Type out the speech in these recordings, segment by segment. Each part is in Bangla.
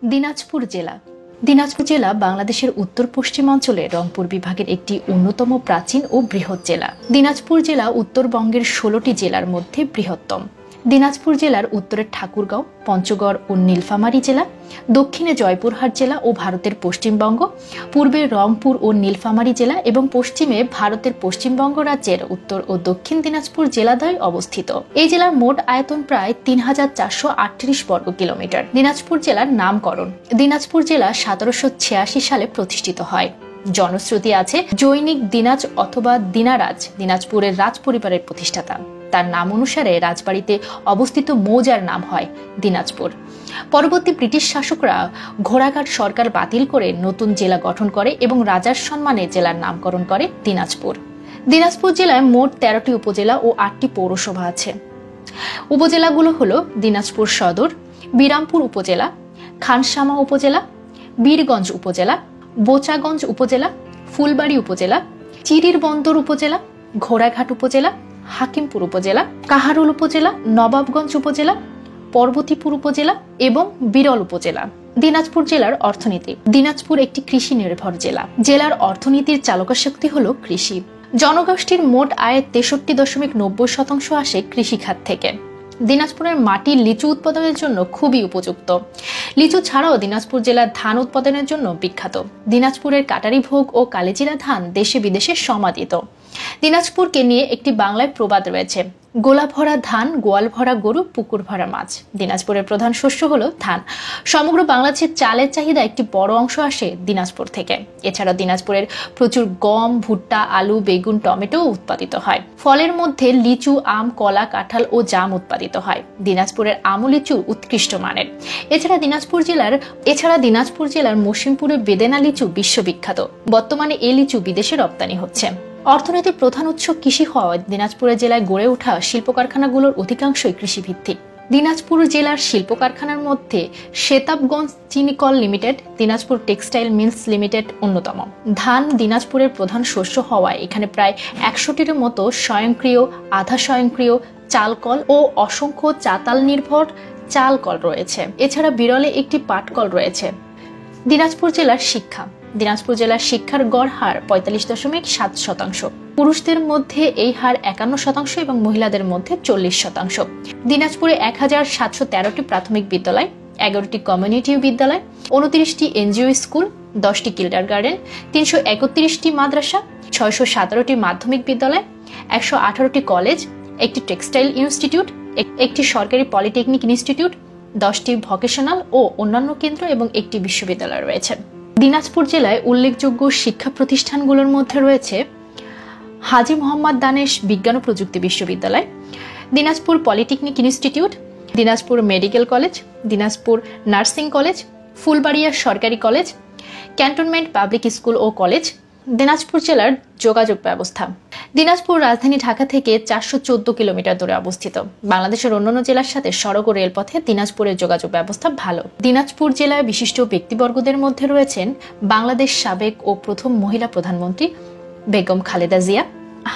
দিনাজপুর জেলা। দিনাজপুর জেলা বাংলাদেশের উত্তর পশ্চিমাঞ্চলে রংপুর বিভাগের একটি অন্যতম প্রাচীন ও বৃহৎ জেলা। দিনাজপুর জেলা উত্তরবঙ্গের 16টি জেলার মধ্যে বৃহত্তম। দিনাজপুর জেলার উত্তরে ঠাকুরগাঁও, পঞ্চগড় ও নীলফামারী জেলা, দক্ষিণে জয়পুরহাট জেলা ও ভারতের পশ্চিমবঙ্গ, পূর্বে রংপুর ও নীলফামারী জেলা এবং পশ্চিমে ভারতের পশ্চিমবঙ্গ রাজ্যের উত্তর ও দক্ষিণ দিনাজপুর জেলাদ্বয় অবস্থিত। এই জেলার মোট আয়তন প্রায় ৩,৪৩৮ বর্গ কিলোমিটার। দিনাজপুর জেলার নামকরণ। দিনাজপুর জেলা ১৭৮৬ সালে প্রতিষ্ঠিত হয়। জনশ্রুতি আছে জৈনিক দিনাজ অথবা দিনারাজ দিনাজপুরের রাজ পরিবারের প্রতিষ্ঠাতা। তার নাম অনুসারে রাজবাড়িতে অবস্থিত মৌজার নাম হয় দিনাজপুর। পরবর্তী ব্রিটিশ শাসকরা ঘোড়াঘাট সরকার বাতিল করে নতুন জেলা গঠন করে এবং রাজার সম্মানে জেলার নামকরণ করে দিনাজপুর। দিনাজপুর জেলায় মোট 13টি উপজেলা ও 8টি পৌরসভা আছে। উপজেলাগুলো হলো দিনাজপুর সদর, বিরামপুর উপজেলা, খানসামা উপজেলা, বীরগঞ্জ উপজেলা, বোচাগঞ্জ উপজেলা, ফুলবাড়ী উপজেলা, চিরির বন্দর উপজেলা, ঘোড়াঘাট উপজেলা, হাকিমপুর উপজেলা, কাহারোল উপজেলা, নবাবগঞ্জ উপজেলা, পর্বতীপুর উপজেলা এবং বিরল উপজেলা। দিনাজপুর জেলার অর্থনীতি। দিনাজপুর একটি কৃষি নির্ভর জেলা। জেলার অর্থনীতির চালকশক্তি হলো কৃষি। জনগোষ্ঠীর মোট আয়ের 63.90% আসে কৃষিখাত থেকে। দিনাজপুরের মাটি লিচু উৎপাদনের জন্য খুবই উপযুক্ত। লিচু ছাড়াও দিনাজপুর জেলা ধান উৎপাদনের জন্য বিখ্যাত। দিনাজপুরের কাটারি ভোগ ও কালিজিরা ধান দেশে বিদেশে সমাদৃত। দিনাজপুরকে নিয়ে একটি বাংলায় প্রবাদ রয়েছে, গোলা ভরা ধান, গোয়াল ভরা গরু, পুকুর ভরা মাছ। দিনাজপুরের প্রধান শস্য হলো ধান। সমগ্র বাংলাদেশের চালের চাহিদা একটি বড় অংশ আসে দিনাজপুর থেকে। এছাড়া দিনাজপুরের প্রচুর গম, ভুট্টা, আলু, বেগুন, টমেটো উৎপাদিত হয়। ফলের মধ্যে লিচু, আম, কলা, কাঁঠাল ও জাম উৎপাদিত হয়। দিনাজপুরের আম ও লিচু উৎকৃষ্ট মানের। এছাড়া দিনাজপুর জেলার মসিমপুরের বেদেনা লিচু বিশ্ববিখ্যাত। বর্তমানে এই লিচু বিদেশে রপ্তানি হচ্ছে। অর্থনীতির প্রধান উৎস কৃষি হওয়ায় দিনাজপুর জেলায় গড়ে ওঠা শিল্প কারখানাগুলোর অধিকাংশই কৃষিভিত্তিক। দিনাজপুর জেলার শিল্প কারখানার মধ্যে শেতাবগঞ্জ চিনিকল limited, Dinajpur textile mills limited অন্যতম। ধান দিনাজপুরের প্রধান শস্য হওয়ায় এখানে প্রায় 100টির মতো স্বয়ংক্রিয়, আধা স্বয়ংক্রিয় চালকল ও অসংখ্য চাতাল নির্ভর চালকল রয়েছে। এছাড়া বিরলে একটি পাটকল রয়েছে। দিনাজপুর জেলার শিক্ষা। দিনাজপুর জেলার শিক্ষার গড় হার 45.7%। পুরুষদের মধ্যে এই হার 51% এবং মহিলাদের মধ্যে 40%। দিনাজপুরে 1713টি প্রাথমিক বিদ্যালয়, 11টি কমিউনিটি বিদ্যালয়, 29টি এনজিও স্কুল, 10টি কিন্ডারগার্টেন, 331টি মাদ্রাসা, 617টি মাধ্যমিক বিদ্যালয়, 118টি কলেজ, একটি টেক্সটাইল ইনস্টিটিউট, একটি সরকারি পলিটেকনিক ইনস্টিটিউট, 10টি ভোকেশনাল ও অন্যান্য কেন্দ্র এবং একটি বিশ্ববিদ্যালয় রয়েছে। দিনাজপুর জেলায় উল্লেখযোগ্য শিক্ষা প্রতিষ্ঠানগুলোর মধ্যে রয়েছে হাজী মোহাম্মদ দানেশ বিজ্ঞান ও প্রযুক্তি বিশ্ববিদ্যালয়, Dinajpur polytechnic institute, Dinajpur medical college, Dinajpur nursing college, Phulbaria সরকারি কলেজ, ক্যান্টনমেন্ট পাবলিক স্কুল ও কলেজ। দিনাজপুর জেলার যোগাযোগ ব্যবস্থা। দিনাজপুর রাজধানী ঢাকা থেকে 414 কিলোমিটার দূরে অবস্থিত। বাংলাদেশের অন্যান্য জেলার সাথে সড়ক ও রেলপথে দিনাজপুরের যোগাযোগ ব্যবস্থা ভালো। দিনাজপুর জেলায় বিশিষ্ট ব্যক্তিবর্গদের মধ্যে রয়েছেন বাংলাদেশ সাবেক ও প্রথম মহিলা প্রধানমন্ত্রী বেগম খালেদা জিয়া,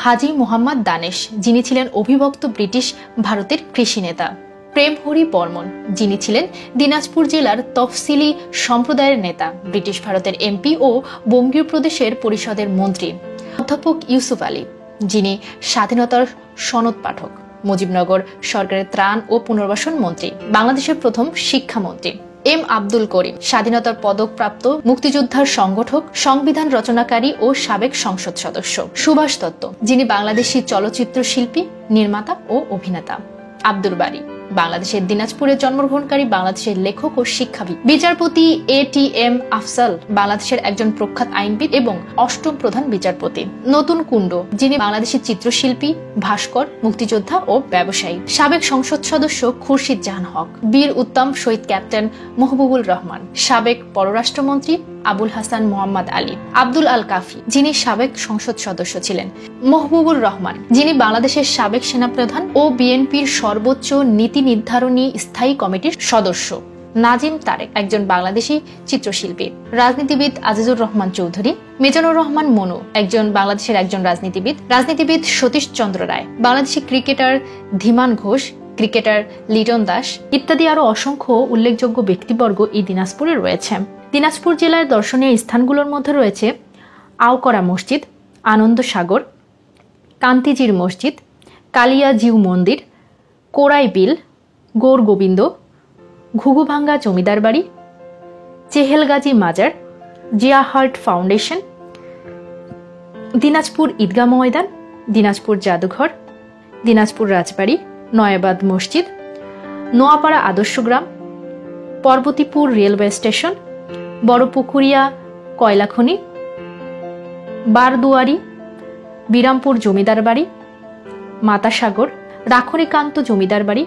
হাজী মোহাম্মদ দানেশ যিনি ছিলেন অবিভক্ত ব্রিটিশ ভারতের কৃষি নেতা, প্রেম হরি বর্মন যিনি ছিলেন দিনাজপুর জেলার তফসিলি সম্প্রদায়ের নেতা, ব্রিটিশ ভারতের এমপি ও বঙ্গীয় প্রদেশের পরিষদের মন্ত্রী, অধ্যাপক ইউসুফ আলী যিনি স্বাধীনতার সনদ পাঠক, মুজিবনগর সরকারের ত্রাণ ও পুনর্বাসন মন্ত্রী, বাংলাদেশের প্রথম শিক্ষামন্ত্রী, এম আব্দুল করিম স্বাধীনতার পদক প্রাপ্ত মুক্তিযোদ্ধার সংগঠক, সংবিধান রচনাকারী ও সাবেক সংসদ সদস্য, সুভাষ দত্ত যিনি বাংলাদেশী চলচ্চিত্র শিল্পী, নির্মাতা ও অভিনেতা, আব্দুল বারী বাংলাদেশের দিনাজপুরে জন্মগ্রহণকারী বাংলাদেশের লেখক ও শিক্ষাবিদ, বিচারপতি ATM আফজাল বাংলাদেশের একজন প্রখ্যাত আইনবিদ এবং 8ম প্রধান বিচারপতি, নতুন কুণ্ড যিনি বাংলাদেশের চিত্রশিল্পী, ভাস্কর, মুক্তিযোদ্ধা ও ব্যবসায়ী, সাবেক সংসদ সদস্য খুরশিদ জাহান হক, বীর উত্তম শহীদ ক্যাপ্টেন মাহবুবুর রহমান, সাবেক পররাষ্ট্রমন্ত্রী আবুল হাসান মোহাম্মদ আলী, আব্দুল আল কাফি যিনি সাবেক সংসদ সদস্য ছিলেন, মাহবুবুর রহমান যিনি বাংলাদেশের সাবেক সেনাপ্রধান ও বিএনপির সর্বোচ্চ নীতি নির্ধারণী স্থায়ী কমিটির সদস্য, নাজিম তারেক একজন বাংলাদেশী চিত্রশিল্পী, রাজনীতিবিদ আজিজুর রহমান চৌধুরী, মিজানুর রহমান মনু একজন বাংলাদেশের একজন রাজনীতিবিদ সতীশ চন্দ্র রায়, বাংলাদেশি ক্রিকেটার ধীমান ঘোষ, ক্রিকেটার লিটন দাস ইত্যাদি আরও অসংখ্য উল্লেখযোগ্য ব্যক্তিবর্গ এই দিনাজপুরে রয়েছে। দিনাজপুর জেলার দর্শনীয় স্থানগুলোর মধ্যে রয়েছে আওকরা মসজিদ, আনন্দ সাগর, কান্তিজির মসজিদ, কালিয়া জিউ মন্দির, কোরাই বিল, গৌর গোবিন্দ, ঘুঘুভাঙ্গা জমিদার বাড়ি, চেহেলগাজী মাজার, জিয়া হার্ট ফাউন্ডেশন, দিনাজপুর ঈদগাহ ময়দান, দিনাজপুর জাদুঘর, দিনাজপুর রাজবাড়ি, নয়াবাদ মসজিদ, নোয়াপাড়া আদর্শ গ্রাম, পর্বতীপুর রেলওয়ে স্টেশন, বড়পুকুরিয়া কয়লা খনি, বারদুয়ারি, বিরামপুর জমিদার বাড়ি, মাতাসাগর, রাখনীকান্ত জমিদার বাড়ি,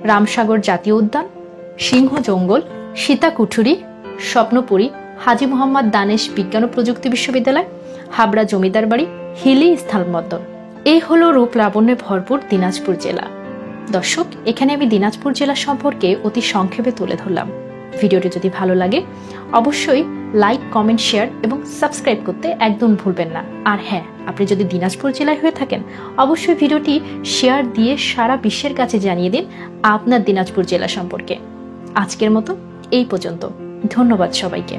রামসাগর জাতীয় উদ্যান, সিংহ জঙ্গল, সীতাকুঠুরি, স্বপ্নপুরী, হাজী মোহাম্মদ দানেশ বিজ্ঞান ও প্রযুক্তি বিশ্ববিদ্যালয়, হাবড়া জমিদার বাড়ি, হিলি স্থলবন্দর। এই হলো রূপ লাবণ্যে ভরপুর দিনাজপুর জেলা। দর্শক, এখানে আমি দিনাজপুর জেলা সম্পর্কে অতি সংক্ষেপে তুলে ধরলাম। ভিডিওটি যদি ভালো লাগে অবশ্যই লাইক, কমেন্ট, শেয়ার এবং সাবস্ক্রাইব করতে একদম ভুলবেন না। আর হ্যাঁ, আপনি যদি দিনাজপুর জেলায় হয়ে থাকেন অবশ্যই ভিডিওটি শেয়ার দিয়ে সারা বিশ্বের কাছে জানিয়ে দিন আপনার দিনাজপুর জেলা সম্পর্কে। আজকের মতো এই পর্যন্ত। ধন্যবাদ সবাইকে।